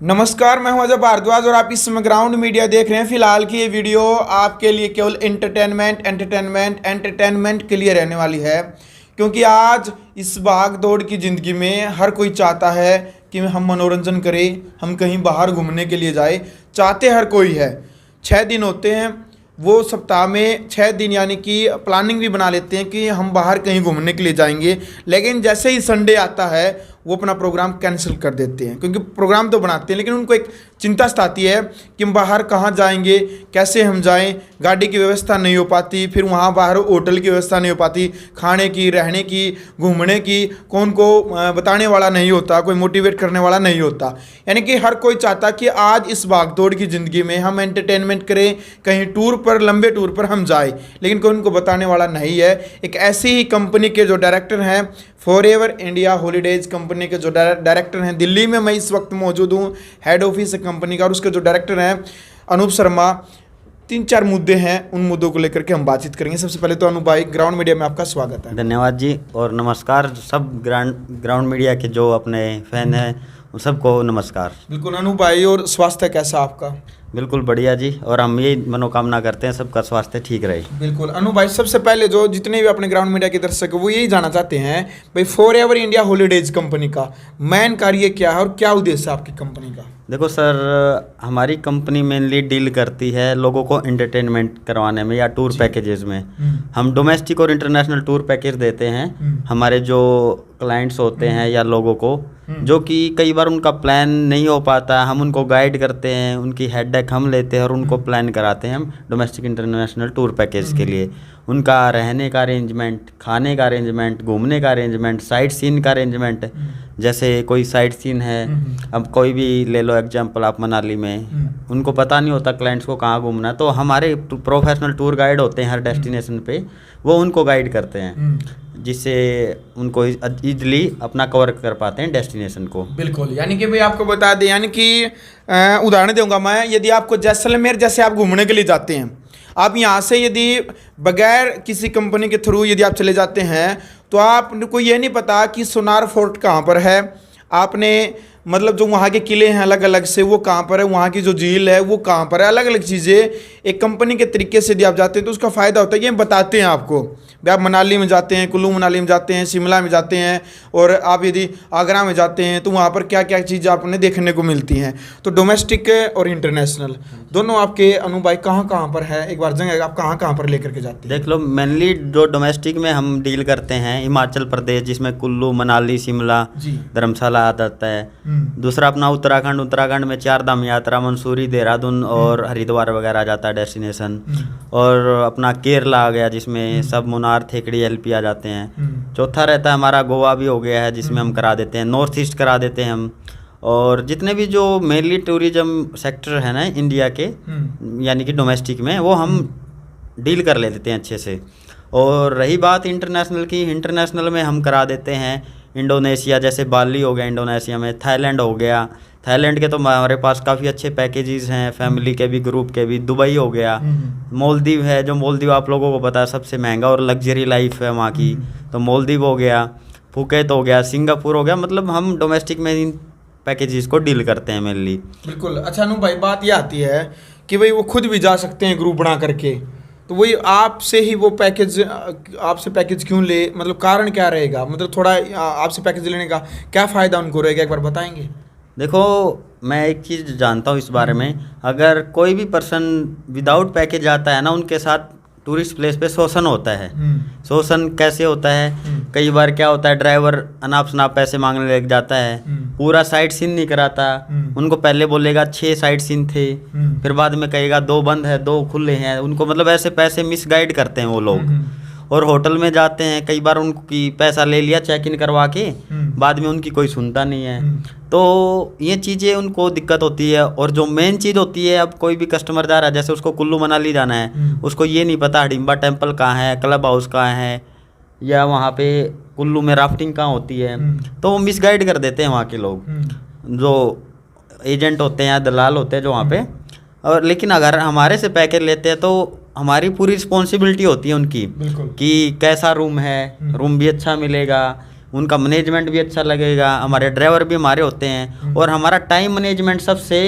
नमस्कार, मैं हूं अजय भारद्वाज और आप इस समय ग्राउंड मीडिया देख रहे हैं। फिलहाल की ये वीडियो आपके लिए केवल एंटरटेनमेंट के लिए रहने वाली है, क्योंकि आज इस भाग दौड़ की ज़िंदगी में हर कोई चाहता है कि हम मनोरंजन करें, हम कहीं बाहर घूमने के लिए जाए, चाहते हर कोई है। 6 दिन होते हैं, वो सप्ताह में 6 दिन यानी कि प्लानिंग भी बना लेते हैं कि हम बाहर कहीं घूमने के लिए जाएंगे, लेकिन जैसे ही संडे आता है वो अपना प्रोग्राम कैंसिल कर देते हैं। क्योंकि प्रोग्राम तो बनाते हैं लेकिन उनको एक चिंता सताती है कि हम बाहर कहाँ जाएंगे, कैसे हम जाएं, गाड़ी की व्यवस्था नहीं हो पाती, फिर वहाँ बाहर होटल की व्यवस्था नहीं हो पाती, खाने की, रहने की, घूमने की कौन को बताने वाला नहीं होता, कोई मोटिवेट करने वाला नहीं होता। यानी कि हर कोई चाहता कि आज इस भागदौड़ की ज़िंदगी में हम एंटरटेनमेंट करें, कहीं टूर पर, लंबे टूर पर हम जाए, लेकिन कोई उनको बताने वाला नहीं है। एक ऐसी ही कंपनी के जो डायरेक्टर हैं, फॉरएवर इंडिया हॉलीडेज कंपनी के जो डायरेक्टर हैं, दिल्ली में मैं इस वक्त मौजूद हूँ, हेड ऑफिस है कंपनी का, और उसके जो डायरेक्टर हैं अनूप शर्मा। 3-4 मुद्दे हैं, उन मुद्दों को लेकर के हम बातचीत करेंगे। सबसे पहले तो अनूप भाई, ग्राउंड मीडिया में आपका स्वागत है। धन्यवाद जी, और नमस्कार सब ग्राउंड मीडिया के जो अपने फैन हैं उन सबको नमस्कार। बिल्कुल अनूप भाई, और स्वास्थ्य कैसा आपका? बिल्कुल बढ़िया जी, और हम यही मनोकामना करते हैं सबका स्वास्थ्य ठीक रहे। बिल्कुल अनु भाई, सबसे पहले जो जितने भी अपने ग्राउंड मीडिया के दर्शक हैं वो यही जानना चाहते हैं भाई, फॉरएवर इंडिया हॉलीडेज कंपनी का मेन कार्य क्या है और क्या उद्देश्य है आपकी कंपनी का? देखो सर, हमारी कंपनी मेनली डील करती है लोगों को एंटरटेनमेंट करवाने में या टूर पैकेजेस में। हम डोमेस्टिक और इंटरनेशनल टूर पैकेज देते हैं हमारे जो क्लाइंट्स होते हैं या लोगों को, जो कि कई बार उनका प्लान नहीं हो पाता, हम उनको गाइड करते हैं, उनकी हेडेक हम लेते हैं और उनको प्लान कराते हैं हम डोमेस्टिक इंटरनेशनल टूर पैकेज के लिए। उनका रहने का अरेंजमेंट, खाने का अरेंजमेंट, घूमने का अरेंजमेंट, साइट सीन का अरेंजमेंट। जैसे कोई साइट सीन है, अब कोई भी ले लो एग्जांपल आप, मनाली में उनको पता नहीं होता क्लाइंट्स को कहाँ घूमना है, तो हमारे प्रोफेशनल टूर गाइड होते हैं हर डेस्टिनेशन पे, वो उनको गाइड करते हैं, जिससे उनको इजीली अपना कवर कर पाते हैं डेस्टिनेशन को। बिल्कुल, यानी कि भाई आपको बता दें, यानी कि उदाहरण दूंगा मैं, यदि आपको जैसलमेर जैसे आप घूमने के लिए जाते हैं, आप यहाँ से यदि बगैर किसी कंपनी के थ्रू यदि आप चले जाते हैं तो आपको ये नहीं पता कि सोनार फोर्ट कहाँ पर है, आपने मतलब जो वहाँ के किले हैं अलग अलग से वो कहाँ पर है, वहाँ की जो झील है वो कहाँ पर है, अलग अलग चीज़ें एक कंपनी के तरीके से यदि आप जाते हैं तो उसका फ़ायदा होता है कि हम बताते हैं आपको। भाई आप मनाली में जाते हैं, कुल्लू मनाली में जाते हैं, शिमला में जाते हैं, और आप यदि आगरा में जाते हैं तो वहाँ पर क्या क्या चीज़ें आपने देखने को मिलती हैं। तो डोमेस्टिक और इंटरनेशनल दोनों आपके अनु भाई कहाँ पर है, एक बार जगह आप कहाँ पर लेकर के जाते हैं? देख लो, मेनली जो डोमेस्टिक में हम डील करते हैं हिमाचल प्रदेश, जिसमें कुल्लू मनाली शिमला धर्मशाला आ जाता है। दूसरा अपना उत्तराखंड में 4 धाम यात्रा, मंसूरी, देहरादून और हरिद्वार वगैरह आ जाता है डेस्टिनेशन। और अपना केरला आ गया, जिसमें सब मुनार, थेकड़ी, एलपी आ जाते हैं। चौथा रहता है हमारा गोवा भी हो गया है, जिसमें हम करा देते हैं, नॉर्थ ईस्ट करा देते हैं हम। और जितने भी जो मेनली टूरिज्म सेक्टर है ना इंडिया के, यानी कि डोमेस्टिक में, वो हम डील कर लेते हैं अच्छे से। और रही बात इंटरनेशनल की, इंटरनेशनल में हम करा देते हैं इंडोनेशिया, जैसे बाली हो गया इंडोनेशिया में, थाईलैंड हो गया, थाईलैंड के तो हमारे पास काफ़ी अच्छे पैकेजेस हैं, फैमिली के भी, ग्रुप के भी। दुबई हो गया, मालदीव है, जो मालदीव आप लोगों को पता है सबसे महंगा और लग्जरी लाइफ है वहाँ की, तो मालदीव हो गया, फुकेत हो गया, सिंगापुर हो गया। मतलब हम डोमेस्टिक में इन पैकेजेस को डील करते हैं मेनली। बिल्कुल। अच्छा अनु भाई, बात ये आती है कि भाई वो खुद भी जा सकते हैं ग्रुप बना करके, तो वही आपसे ही वो पैकेज, आपसे पैकेज क्यों ले, मतलब कारण क्या रहेगा, मतलब थोड़ा आपसे पैकेज लेने का क्या फ़ायदा उनको रहेगा, एक बार बताएंगे? देखो, मैं एक चीज़ जानता हूँ इस बारे में, अगर कोई भी पर्सन विदाउट पैकेज आता है ना, उनके साथ टूरिस्ट प्लेस पे शोषण होता है। शोषण कैसे होता है? कई बार क्या होता है, ड्राइवर अनाप शनाप पैसे मांगने लग जाता है, पूरा साइट सीन नहीं कराता, उनको पहले बोलेगा 6 साइट सीन थे, फिर बाद में कहेगा 2 बंद है, 2 खुले हैं, उनको मतलब ऐसे पैसे मिसगाइड करते हैं वो लोग। और होटल में जाते हैं, कई बार उनकी पैसा ले लिया चेक इन करवा के, बाद में उनकी कोई सुनता नहीं है, तो ये चीज़ें उनको दिक्कत होती है। और जो मेन चीज़ होती है, अब कोई भी कस्टमर जा रहा है, जैसे उसको कुल्लू मनाली जाना है, उसको ये नहीं पता हडिम्बा टेम्पल कहाँ है, क्लब हाउस कहाँ है, या वहाँ पे कुल्लू में राफ्टिंग कहाँ होती है, तो वो मिसगाइड कर देते हैं वहाँ के लोग, जो एजेंट होते हैं या दलाल होते हैं जो वहाँ पे। और लेकिन अगर हमारे से पैकेज लेते हैं तो हमारी पूरी रिस्पॉन्सिबिलिटी होती है उनकी, कि कैसा रूम है, रूम भी अच्छा मिलेगा, उनका मैनेजमेंट भी अच्छा लगेगा, हमारे ड्राइवर भी हमारे होते हैं, और हमारा टाइम मैनेजमेंट सबसे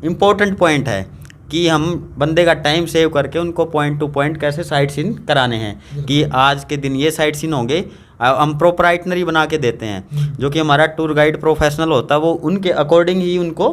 इम्पोर्टेंट पॉइंट है कि हम बंदे का टाइम सेव करके उनको पॉइंट टू पॉइंट कैसे साइट सीन कराने हैं कि आज के दिन ये साइट सीन होंगे। हम प्रॉपर आइटनरी बना के देते हैं, जो कि हमारा टूर गाइड प्रोफेशनल होता है, वो उनके अकॉर्डिंग ही उनको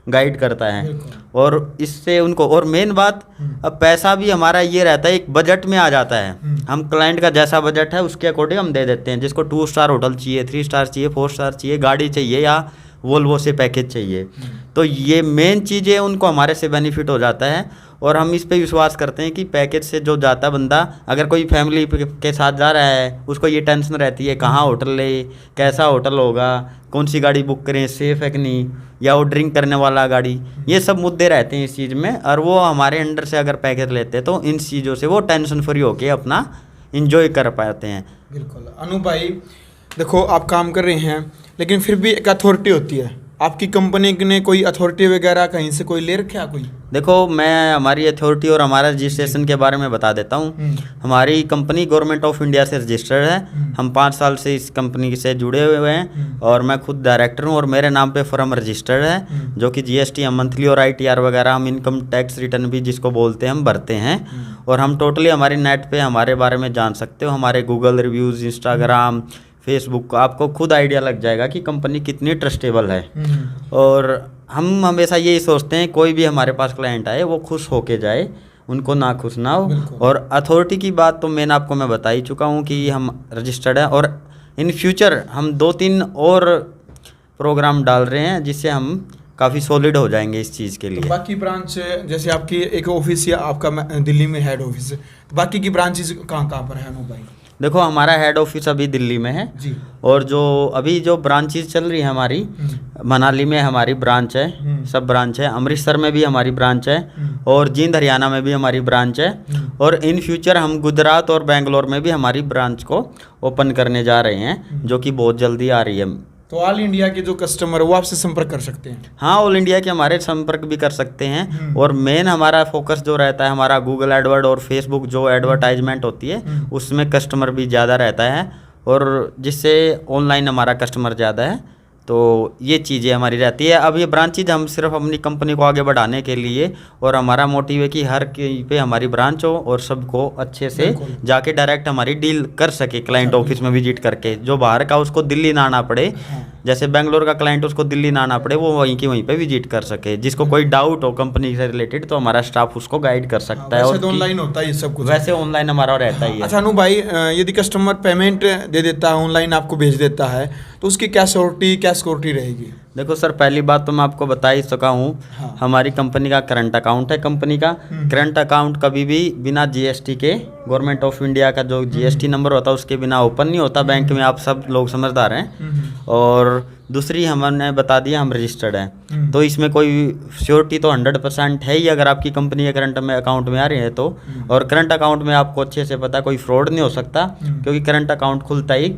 गाइड करता है। और इससे उनको, और मेन बात, अब पैसा भी हमारा ये रहता है एक बजट में आ जाता है। हम क्लाइंट का जैसा बजट है उसके अकॉर्डिंग हम दे देते हैं। जिसको 2 स्टार होटल चाहिए, 3 स्टार चाहिए, 4 स्टार चाहिए, गाड़ी चाहिए या वोल्वो से पैकेज चाहिए, तो ये मेन चीज़ें उनको हमारे से बेनिफिट हो जाता है। और हम इस पे विश्वास करते हैं कि पैकेज से जो जाता बंदा, अगर कोई फैमिली के साथ जा रहा है, उसको ये टेंशन रहती है कहाँ होटल ले, कैसा होटल होगा, कौन सी गाड़ी बुक करें, सेफ़ है कि नहीं, या वो ड्रिंक करने वाला गाड़ी, ये सब मुद्दे रहते हैं इस चीज़ में। और वो हमारे अंडर से अगर पैकेज लेते हैं तो इन चीज़ों से वो टेंशन फ्री होके अपना इंजॉय कर पाते हैं। बिल्कुल। अनु भाई, देखो आप काम कर रहे हैं, लेकिन फिर भी एक अथॉरिटी होती है। आपकी कंपनी ने कोई अथॉरिटी वगैरह कहीं से कोई ले रखा कोई? देखो, मैं हमारी अथॉरिटी और हमारा रजिस्ट्रेशन के बारे में बता देता हूँ। हमारी कंपनी गवर्नमेंट ऑफ इंडिया से रजिस्टर्ड है। हम 5 साल से इस कंपनी से जुड़े हुए हैं और मैं खुद डायरेक्टर हूँ और मेरे नाम पे फर्म रजिस्टर्ड है, जो कि GST हम मंथली और ITR वगैरह, हम इनकम टैक्स रिटर्न भी जिसको बोलते हैं हम भरते हैं। और हम टोटली हमारी नेट पे हमारे बारे में जान सकते हो, हमारे गूगल रिव्यूज़, इंस्टाग्राम, फेसबुक, आपको खुद आइडिया लग जाएगा कि कंपनी कितनी ट्रस्टेबल है। और हम हमेशा यही सोचते हैं कोई भी हमारे पास क्लाइंट आए वो खुश होके जाए, उनको ना खुश ना हो। और अथॉरिटी की बात तो मैं बता ही चुका हूँ कि हम रजिस्टर्ड है, और इन फ्यूचर हम 2-3 और प्रोग्राम डाल रहे हैं जिससे हम काफ़ी सॉलिड हो जाएंगे इस चीज़ के लिए। तो बाकी ब्रांच, जैसे आपकी एक ऑफिस या आपका दिल्ली में हेड ऑफिस है, बाकी की ब्रांचेस कहाँ पर है अनु भाई? देखो, हमारा हेड ऑफिस अभी दिल्ली में है जी, और जो अभी जो ब्रांचेस चल रही है हमारी, मनाली में हमारी ब्रांच है, सब ब्रांच है, अमृतसर में भी हमारी ब्रांच है, और जींद हरियाणा में भी हमारी ब्रांच है, और इन फ्यूचर हम गुजरात और बेंगलोर में भी हमारी ब्रांच को ओपन करने जा रहे हैं, जो कि बहुत जल्दी आ रही है। तो ऑल इंडिया के जो कस्टमर वो आपसे संपर्क कर सकते हैं? हाँ, ऑल इंडिया के हमारे संपर्क भी कर सकते हैं। और मेन हमारा फोकस जो रहता है, हमारा गूगल एडवर्ड और फेसबुक जो एडवर्टाइजमेंट होती है उसमें कस्टमर भी ज़्यादा रहता है, और जिससे ऑनलाइन हमारा कस्टमर ज़्यादा है। तो ये चीज़ें हमारी रहती है। अब ये ब्रांचेज हम सिर्फ अपनी कंपनी को आगे बढ़ाने के लिए, और हमारा मोटिव है कि हर कहीं पे हमारी ब्रांच हो और सबको अच्छे से जाके डायरेक्ट हमारी डील कर सके, क्लाइंट ऑफिस में विजिट करके। जो बाहर का उसको दिल्ली ना आना पड़े, जैसे बेंगलोर का क्लाइंट उसको दिल्ली ना आना पड़े, वो वहीं पे विजिट कर सके। जिसको कोई डाउट हो कंपनी से रिलेटेड तो हमारा स्टाफ उसको गाइड कर सकता है। और ऑनलाइन होता है सब कुछ? वैसे ऑनलाइन हमारा रहता ही है। अच्छा अनु भाई, यदि कस्टमर पेमेंट दे देता है, ऑनलाइन आपको भेज देता है, तो उसकी क्या सिक्योरिटी रहेगी? देखो सर, पहली बात तो मैं आपको बता ही चुका हूँ, हमारी कंपनी का करंट अकाउंट है। कंपनी का करंट अकाउंट कभी भी बिना GST के, गवर्नमेंट ऑफ इंडिया का जो GST नंबर होता है उसके बिना ओपन नहीं होता बैंक में, आप सब लोग समझदार हैं। और दूसरी, हमने बता दिया हम रजिस्टर्ड हैं, तो इसमें कोई श्योरिटी तो 100% है ही अगर आपकी कंपनी के करंट में अकाउंट में आ रही है तो। और करंट अकाउंट में आपको अच्छे से पता कोई फ्रॉड नहीं हो सकता, क्योंकि करंट अकाउंट खुलता ही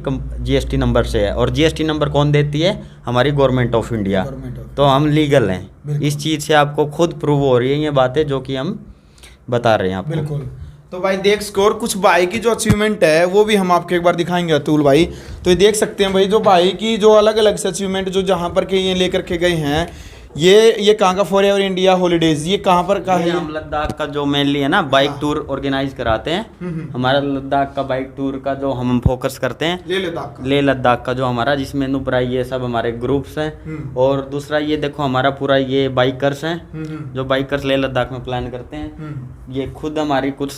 GST नंबर से है। और GST नंबर कौन देती है? हमारी गवर्नमेंट ऑफ इंडिया। तो हम लीगल हैं, इस चीज़ से आपको खुद प्रूव हो रही है ये बातें जो कि हम बता रहे हैं आपको। बिल्कुल। तो भाई देख स्कोर, कुछ भाई की जो अचीवमेंट है वो भी हम आपको एक बार दिखाएंगे अतुल भाई। तो ये देख सकते हैं भाई, जो भाई की जो अलग अलग से अचीवमेंट जो जहाँ पर के ये लेकर के गए हैं, ये कहाँ का फॉरएवर इंडिया हॉलीडेज, ये कहाँ पर का है? हम लद्दाख का जो मेनली है ना बाइक टूर ऑर्गेनाइज कराते हैं। हमारा लद्दाख का बाइक टूर का जो हम फोकस करते हैं, ले लद्दाख का जो हमारा, जिसमें नुपरा ये सब हमारे ग्रुप्स हैं। और दूसरा ये देखो, हमारा पूरा ये बाइकर्स हैं जो बाइकर्स ले लद्दाख में प्लान करते हैं। ये खुद हमारी कुछ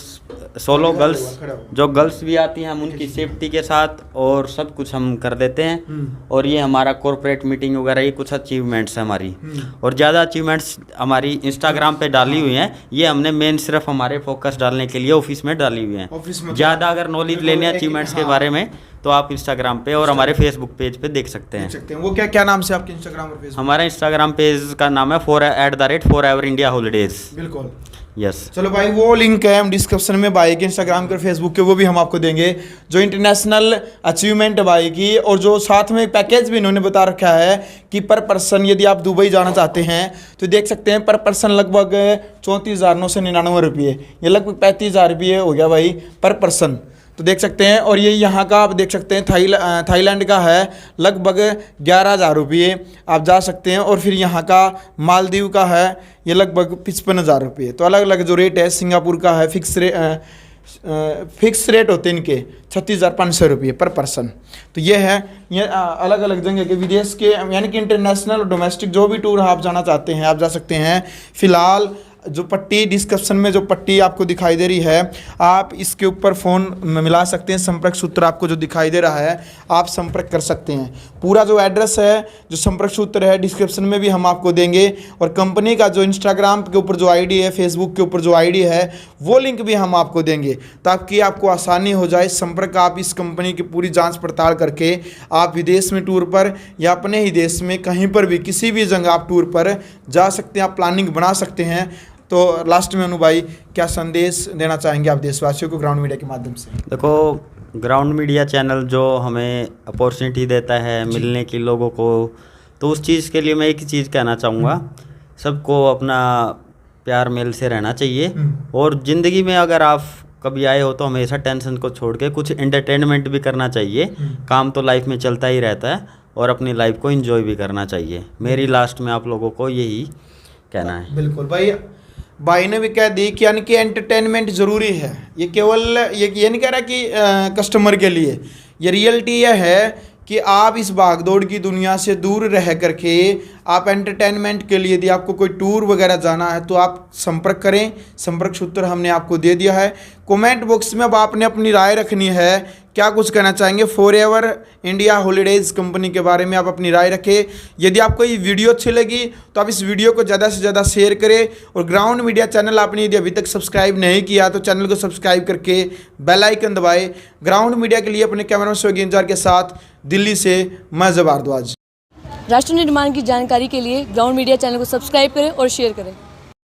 सोलो गर्ल्स, जो गर्ल्स भी आती हैं, हम उनकी सेफ्टी के साथ और सब कुछ हम कर देते हैं। और ये हमारा कॉर्पोरेट मीटिंग वगैरह, ये कुछ अचीवमेंट्स हैं हमारी। और ज़्यादा अचीवमेंट्स हमारी इंस्टाग्राम पे डाली हुई हैं। ये हमने मेन सिर्फ हमारे फोकस डालने के लिए ऑफिस में डाली हुई हैं। ज़्यादा अगर नॉलेज लेने अचीवमेंट्स के बारे में तो आप इंस्टाग्राम पे और हमारे फेसबुक पेज पे देख सकते हैं। वो क्या नाम से आपके इंस्टाग्राम और फेसबुक? हमारा इंस्टाग्राम पेज का नाम है @forever India Holidays। बिल्कुल, यस। चलो भाई, वो लिंक है हम डिस्क्रिप्शन में भाई के इंस्टाग्राम के और फेसबुक के, वो भी हम आपको देंगे, जो इंटरनेशनल अचीवमेंट भाई की। और जो साथ में पैकेज भी इन्होंने बता रखा है कि पर पर्सन यदि आप दुबई जाना चाहते हैं तो देख सकते हैं पर पर्सन लगभग 34,999 रुपये, ये लगभग 35,000 रुपये हो गया भाई पर पर्सन। तो देख सकते हैं। और ये यहाँ का आप देख सकते हैं थाईलैंड का है लगभग 11,000 रुपये, आप जा सकते हैं। और फिर यहाँ का मालदीव का है ये लगभग 55,000 रुपये। तो अलग अलग जो रेट है, सिंगापुर का है फिक्स रेट होते हैं इनके 36,500 रुपये पर पर्सन। तो ये है, ये अलग अलग जगह के विदेश के यानी कि इंटरनेशनल और डोमेस्टिक जो भी टूर आप जाना चाहते हैं आप जा सकते हैं। फिलहाल जो पट्टी डिस्क्रिप्शन में जो पट्टी आपको दिखाई दे रही है, आप इसके ऊपर फ़ोन मिला सकते हैं। संपर्क सूत्र आपको जो दिखाई दे रहा है आप संपर्क कर सकते हैं। पूरा जो एड्रेस है, जो संपर्क सूत्र है, डिस्क्रिप्शन में भी हम आपको देंगे। और कंपनी का जो इंस्टाग्राम के ऊपर जो आईडी है, फेसबुक के ऊपर जो आईडी है, वो लिंक भी हम आपको देंगे ताकि आपको आसानी हो जाए। संपर्क आप इस कंपनी की पूरी जाँच पड़ताल करके आप विदेश में टूर पर या अपने ही देश में कहीं पर भी किसी भी जगह आप टूर पर जा सकते हैं, आप प्लानिंग बना सकते हैं। तो लास्ट में अनु भाई क्या संदेश देना चाहेंगे आप देशवासियों को ग्राउंड मीडिया के माध्यम से? देखो, ग्राउंड मीडिया चैनल जो हमें अपॉर्चुनिटी देता है मिलने की लोगों को, तो उस चीज़ के लिए मैं एक ही चीज़ कहना चाहूँगा, सबको अपना प्यार मेल से रहना चाहिए। और ज़िंदगी में अगर आप कभी आए हो तो हमेशा टेंशन को छोड़ के कुछ एंटरटेनमेंट भी करना चाहिए। काम तो लाइफ में चलता ही रहता है और अपनी लाइफ को एंजॉय भी करना चाहिए। मेरी लास्ट में आप लोगों को यही कहना है। बिल्कुल भाई ने भी कह दी कि यानी कि एंटरटेनमेंट ज़रूरी है। ये केवल ये नहीं कह रहा कि कस्टमर के लिए, ये रियलिटी यह है कि आप इस भागदौड़ की दुनिया से दूर रह करके आप एंटरटेनमेंट के लिए, यदि आपको कोई टूर वगैरह जाना है तो आप संपर्क करें। संपर्क सूत्र हमने आपको दे दिया है। कमेंट बॉक्स में अब आपने अपनी राय रखनी है, क्या कुछ कहना चाहेंगे फॉरएवर इंडिया हॉलीडेज़ कंपनी के बारे में, आप अपनी राय रखें। यदि आपको ये वीडियो अच्छी लगी तो आप इस वीडियो को ज़्यादा से ज़्यादा शेयर करें। और ग्राउंड मीडिया चैनल आपने यदि अभी तक सब्सक्राइब नहीं किया तो चैनल को सब्सक्राइब करके बेल आइकन दबाएं। ग्राउंड मीडिया के लिए अपने कैमरा शो इंजार के साथ दिल्ली से मैं जब भारद्वाज। राष्ट्र निर्माण की जानकारी के लिए ग्राउंड मीडिया चैनल को सब्सक्राइब करें और शेयर करें।